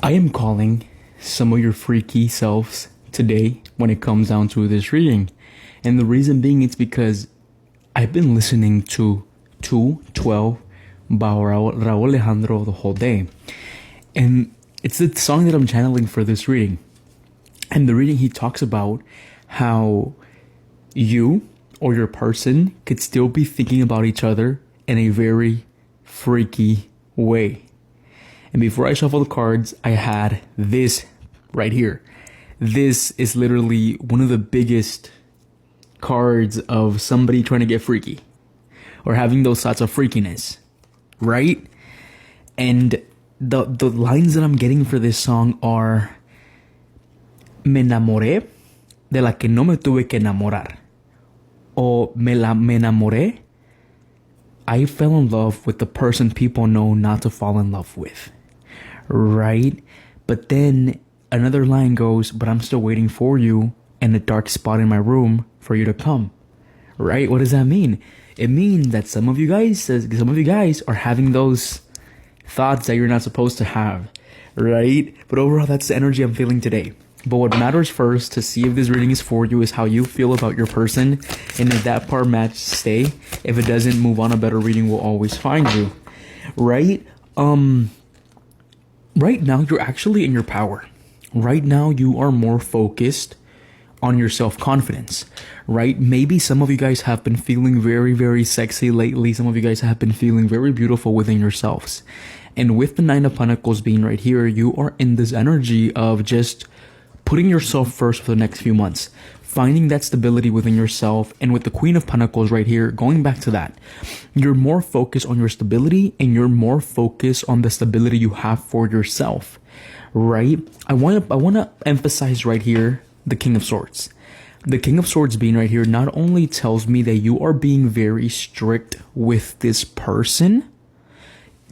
I am calling some of your freaky selves today when it comes down to this reading. And the reason being, it's because I've been listening to 212 by Raul Alejandro the whole day. And it's the song that I'm channeling for this reading. And the reading, he talks about how you or your person could still be thinking about each other in a very freaky way. And before I shuffle the cards, I had this right here. This is literally one of the biggest cards of somebody trying to get freaky or having those thoughts of freakiness, right? And the lines that I'm getting for this song are: me enamoré de la que no me tuve que enamorar. O me enamoré, I fell in love with the person people know not to fall in love with. Right? But then another line goes, but I'm still waiting for you in a dark spot in my room for you to come. Right? What does that mean? It means that some of you guys are having those thoughts that you're not supposed to have. Right? But overall, that's the energy I'm feeling today. But what matters first to see if this reading is for you is how you feel about your person. And if that part matches, stay. If it doesn't, move on. A better reading will always find you. Right? Right now, you're actually in your power. Right now, you are more focused on your self-confidence, right? Maybe some of you guys have been feeling very, very sexy lately. Some of you guys have been feeling very beautiful within yourselves. And with the Nine of Pentacles being right here, you are in this energy of just putting yourself first for the next few months, finding that stability within yourself. And with the Queen of Pentacles right here, going back to that, you're more focused on your stability and you're more focused on the stability you have for yourself, right? I want to emphasize right here the King of Swords. The King of Swords being right here not only tells me that you are being very strict with this person.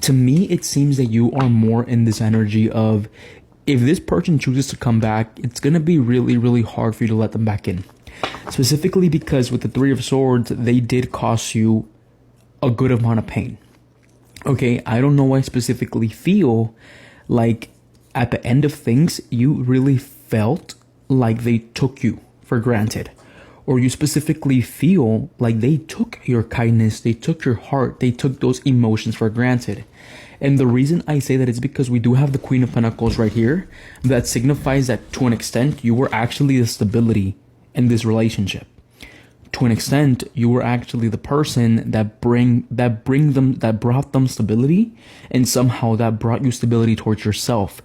To me, it seems that you are more in this energy of, if this person chooses to come back, it's going to be really, really hard for you to let them back in. Specifically because with the Three of Swords, they did cause you a good amount of pain. Okay, I don't know why I specifically feel like at the end of things, you really felt like they took you for granted. Or you specifically feel like they took your kindness, they took your heart, they took those emotions for granted. And the reason I say that is because we do have the Queen of Pentacles right here. That signifies that to an extent, you were actually the stability in this relationship. To an extent, you were actually the person that brought them stability, and somehow that brought you stability towards yourself.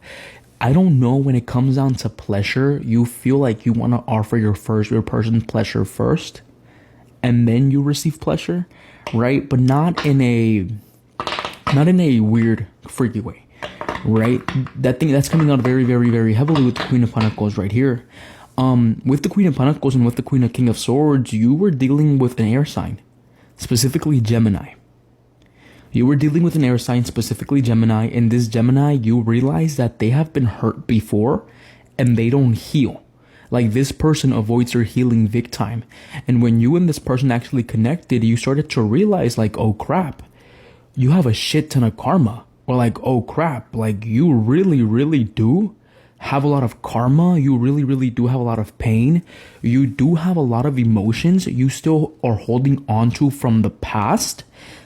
I don't know, when it comes down to pleasure, you feel like you want to offer your person pleasure first, and then you receive pleasure, right? But not in a weird, freaky way, right? That's coming out very, very, very heavily with the Queen of Pentacles right here. With the Queen of Pentacles and with the King of Swords, you were dealing with an air sign, specifically Gemini. You were dealing with an air sign, specifically Gemini. In this Gemini, you realize that they have been hurt before and they don't heal. Like, this person avoids their healing big time. And when you and this person actually connected, you started to realize, like, oh crap, you have a shit ton of karma. Or like, oh crap, like, you really, really do have a lot of karma. You really, really do have a lot of pain. You do have a lot of emotions you still are holding on to from the past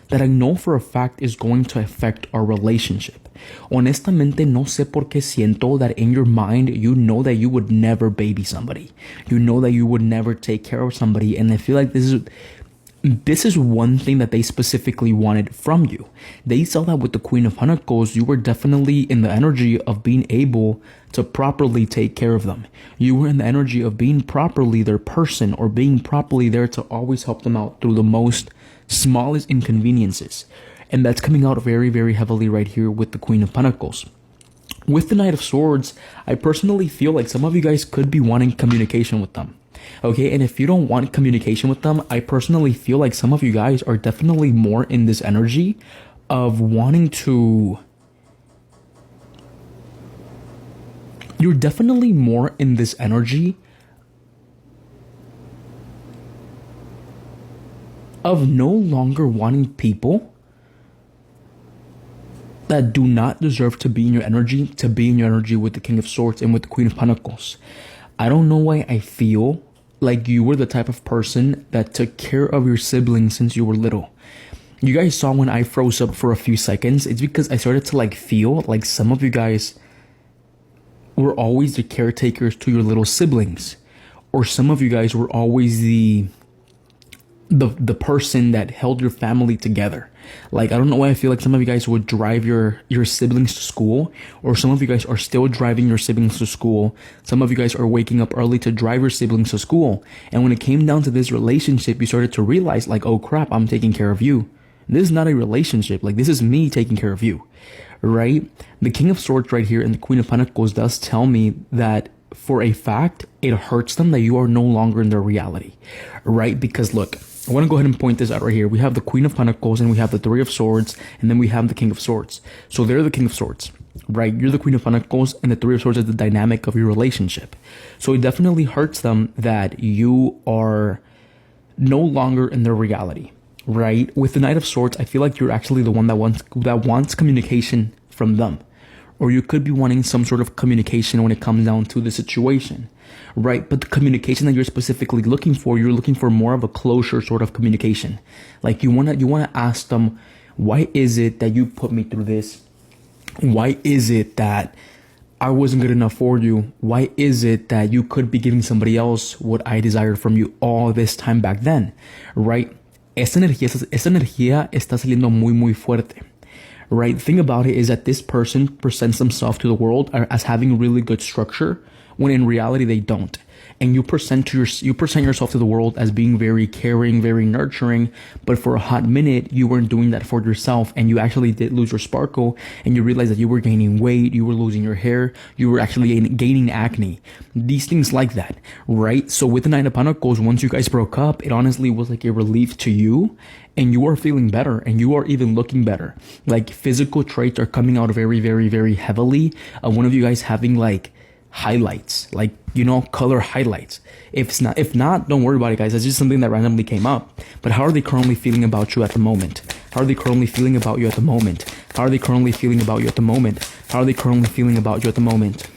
that I know for a fact is going to affect our relationship. Honestamente, no sé por qué siento that in your mind, you know that you would never baby somebody. You know that you would never take care of somebody. And I feel like this is one thing that they specifically wanted from you. They saw that with the Queen of Pentacles, you were definitely in the energy of being able to properly take care of them. You were in the energy of being properly their person, or being properly there to always help them out through the most smallest inconveniences. And that's coming out very, very heavily right here with the Queen of Pentacles. With the Knight of Swords, I personally feel like some of you guys could be wanting communication with them. Okay, and if you don't want communication with them, I personally feel like some of you guys are definitely more in this energy of wanting to... You're definitely more in this energy of no longer wanting people that do not deserve to be in your energy, to be in your energy with the King of Swords and with the Queen of Pentacles. I don't know why I feel like you were the type of person that took care of your siblings since you were little. You guys saw when I froze up for a few seconds. It's because I started to like feel like some of you guys were always the caretakers to your little siblings, or some of you guys were always the person that held your family together. Like, I don't know why I feel like some of you guys would drive your siblings to school, or some of you guys are still driving your siblings to school. Some of you guys are waking up early to drive your siblings to school. And when it came down to this relationship, you started to realize like, oh crap, I'm taking care of you. This is not a relationship. Like, this is me taking care of you, right? The King of Swords right here and the Queen of Pentacles does tell me that for a fact, it hurts them that you are no longer in their reality, right? Because look, I want to go ahead and point this out right here. We have the Queen of Pentacles and we have the Three of Swords, and then we have the King of Swords. So they're the King of Swords, right? You're the Queen of Pentacles, and the Three of Swords is the dynamic of your relationship. So it definitely hurts them that you are no longer in their reality, right? With the Knight of Swords, I feel like you're actually the one that wants communication from them. Or you could be wanting some sort of communication when it comes down to the situation, right? But the communication that you're specifically looking for, you're looking for more of a closure sort of communication. Like you wanna ask them, why is it that you put me through this? Why is it that I wasn't good enough for you? Why is it that you could be giving somebody else what I desired from you all this time back then, right? Esta energía está saliendo muy fuerte. Right? The thing about it is that this person presents themselves to the world as having really good structure, when in reality they don't. And you present yourself to the world as being very caring, very nurturing, but for a hot minute you weren't doing that for yourself, and you actually did lose your sparkle, and you realized that you were gaining weight, you were losing your hair, you were actually gaining acne, these things like that, right? So with the Nine of Pentacles, once you guys broke up, it honestly was like a relief to you, and you are feeling better, and you are even looking better. Like physical traits are coming out very heavily. One of you guys having like highlights, like, you know, color highlights. If not, don't worry about it, guys. That's just something that randomly came up. But how are they currently feeling about you at the moment? How are they currently feeling about you at the moment? How are they currently feeling about you at the moment? How are they currently feeling about you at the moment?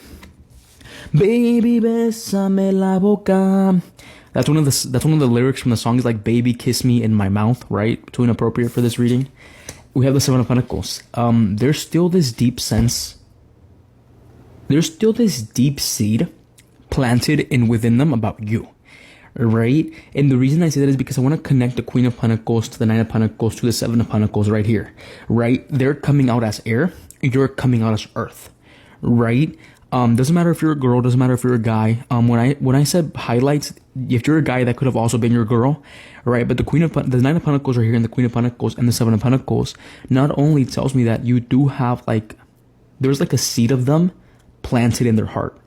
Baby, besame la boca. That's one of the lyrics from the song, is like, baby, kiss me in my mouth, right? Too inappropriate for this reading. We have the Seven of Pentacles. There's still this deep seed planted in within them about you, right? And the reason I say that is because I want to connect the Queen of Pentacles to the Nine of Pentacles to the Seven of Pentacles right here, right? They're coming out as air, you're coming out as earth, right? Doesn't matter if you're a girl, doesn't matter if you're a guy. When I said highlights, if you're a guy, that could have also been your girl, right? But the Nine of Pentacles are here, and the Queen of Pentacles and the Seven of Pentacles not only tells me that you do have like, there's like a seed of them planted in their heart.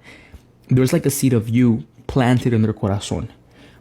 There's like a seed of you planted in their corazón.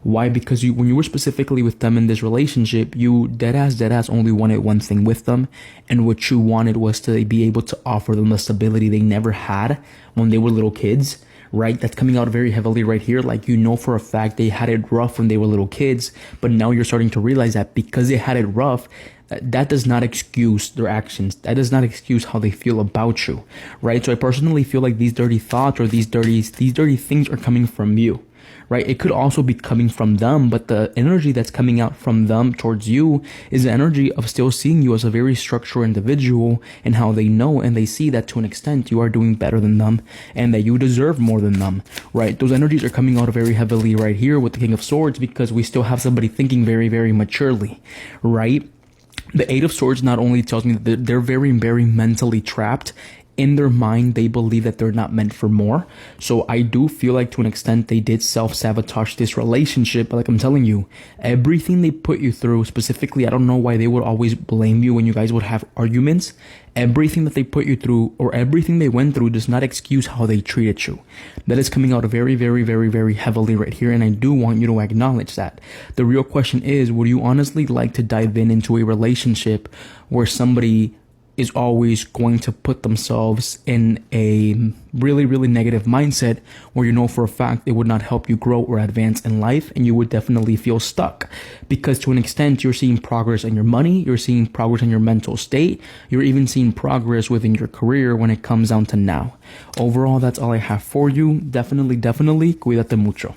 Why? Because when you were specifically with them in this relationship, you dead ass only wanted one thing with them, and what you wanted was to be able to offer them the stability they never had when they were little kids, right? That's coming out very heavily right here. Like, you know for a fact they had it rough when they were little kids, but now you're starting to realize that because they had it rough, that does not excuse their actions. That does not excuse how they feel about you, right? So I personally feel like these dirty thoughts or these dirty things are coming from you, right? It could also be coming from them, but the energy that's coming out from them towards you is the energy of still seeing you as a very structured individual, and how they know and they see that to an extent you are doing better than them and that you deserve more than them, right? Those energies are coming out very heavily right here with the King of Swords, because we still have somebody thinking very maturely, right? The Eight of Swords not only tells me that they're very mentally trapped. In their mind, they believe that they're not meant for more. So I do feel like to an extent they did self-sabotage this relationship. But like I'm telling you, everything they put you through, specifically, I don't know why they would always blame you when you guys would have arguments. Everything that they put you through, or everything they went through, does not excuse how they treated you. That is coming out very heavily right here, and I do want you to acknowledge that. The real question is, would you honestly like to dive into a relationship where somebody is always going to put themselves in a really, really negative mindset where you know for a fact it would not help you grow or advance in life, and you would definitely feel stuck because to an extent you're seeing progress in your money, you're seeing progress in your mental state, you're even seeing progress within your career when it comes down to now. Overall, that's all I have for you. Definitely, cuídate mucho.